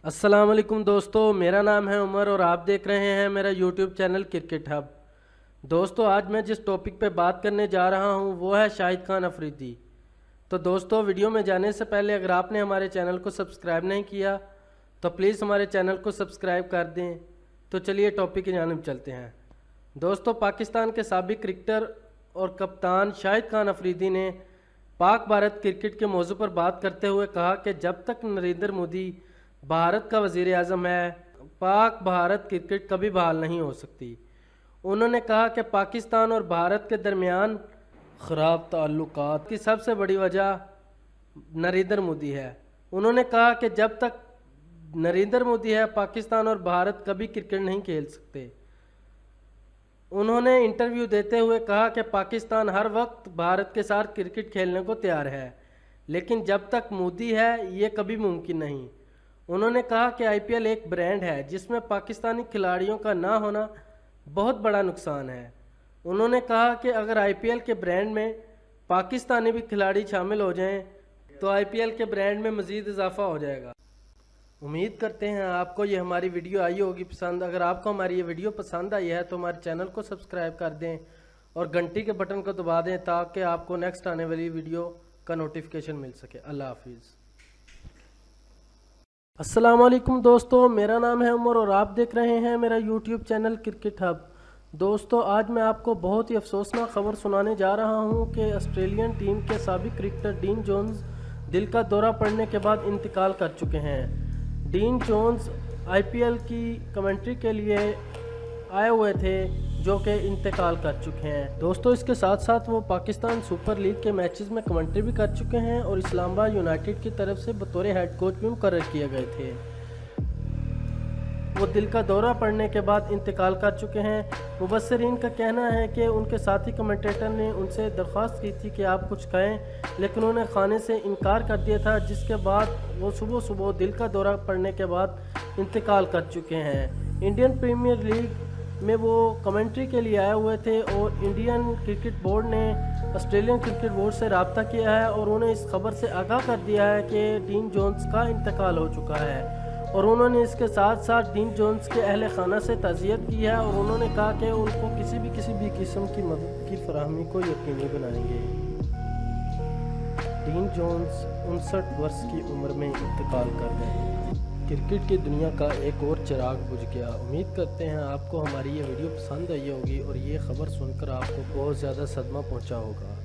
अस्सलाम वालेकुम दोस्तों, मेरा नाम है उमर और आप देख रहे हैं मेरा यूट्यूब चैनल क्रिकेट हब। दोस्तों, आज मैं जिस टॉपिक पे बात करने जा रहा हूं वो है शाहिद खान अफरीदी। तो दोस्तों, वीडियो में जाने से पहले अगर आपने हमारे चैनल को सब्सक्राइब नहीं किया तो प्लीज़ हमारे चैनल को सब्सक्राइब कर दें। तो चलिए टॉपिक की जानिब चलते हैं। दोस्तों, पाकिस्तान के साबिक क्रिकेटर और कप्तान शाहिद खान अफरीदी ने पाक भारत क्रिकेट के मौजू पर बात करते हुए कहा कि जब तक नरेंद्र मोदी भारत का वज़ीर आज़म है, पाक भारत क्रिकेट कभी बहाल नहीं हो सकती। उन्होंने कहा कि पाकिस्तान और भारत के दरमियान ख़राब ताल्लुकात की सबसे बड़ी वजह नरेंद्र मोदी है। उन्होंने कहा कि जब तक नरेंद्र मोदी है, पाकिस्तान और भारत कभी क्रिकेट नहीं खेल सकते। उन्होंने इंटरव्यू देते हुए कहा कि पाकिस्तान हर वक्त भारत के साथ क्रिकेट खेलने को तैयार है, लेकिन जब तक मोदी है ये कभी मुमकिन नहीं। उन्होंने कहा कि आईपीएल एक ब्रांड है जिसमें पाकिस्तानी खिलाड़ियों का ना होना बहुत बड़ा नुकसान है। उन्होंने कहा कि अगर आईपीएल के ब्रांड में पाकिस्तानी भी खिलाड़ी शामिल हो जाएं तो आईपीएल के ब्रांड में मज़ीद इजाफा हो जाएगा। उम्मीद करते हैं आपको ये हमारी वीडियो आई होगी पसंद। अगर आपको हमारी ये वीडियो पसंद आई है तो हमारे चैनल को सब्सक्राइब कर दें और घंटी के बटन को दबा दें ताकि आपको नेक्स्ट आने वाली वीडियो का नोटिफिकेशन मिल सके। अल्लाह हाफिज़। अस्सलाम वालेकुम दोस्तों, मेरा नाम है उमर और आप देख रहे हैं मेरा यूट्यूब चैनल क्रिकेट हब। दोस्तों, आज मैं आपको बहुत ही अफसोसनाक खबर सुनाने जा रहा हूं कि ऑस्ट्रेलियन टीम के साबिक क्रिकेटर डीन जोन्स दिल का दौरा पड़ने के बाद इंतकाल कर चुके हैं। डीन जोन्स आईपीएल की कमेंट्री के लिए आए हुए थे जो कि इंतकाल कर चुके हैं। दोस्तों, इसके साथ साथ वो पाकिस्तान सुपर लीग के मैचेस में कमेंट्री भी कर चुके हैं और इस्लामाबाद यूनाइटेड की तरफ से बतौर हेड कोच भी मुकर्रर किए गए थे। वो दिल का दौरा पड़ने के बाद इंतकाल कर चुके हैं। मुबस्सिरीन का कहना है कि उनके साथी कमेंटेटर ने उनसे दरख्वास्त की थी कि आप कुछ कहें, लेकिन उन्होंने खाने से इनकार कर दिया था, जिसके बाद वो सुबह सुबह दिल का दौरा पड़ने के बाद इंतकाल कर चुके हैं। इंडियन प्रीमियर लीग में वो कमेंट्री के लिए आए हुए थे और इंडियन क्रिकेट बोर्ड ने ऑस्ट्रेलियन क्रिकेट बोर्ड से रब्ता किया है और उन्हें इस खबर से आगाह कर दिया है कि डीन जोन्स का इंतकाल हो चुका है। और उन्होंने इसके साथ साथ डीन जोन्स के अहले खाना से ताज़ियत की है और उन्होंने कहा कि उनको किसी भी किस्म की मदद की फराहमी को यकीनी बनाएंगे। डीन जोन्स 59 वर्ष की उम्र में इंतकाल कर रहे हैं। क्रिकेट की दुनिया का एक और चिराग बुझ गया। उम्मीद करते हैं आपको हमारी ये वीडियो पसंद आई होगी और ये खबर सुनकर आपको बहुत ज़्यादा सदमा पहुंचा होगा।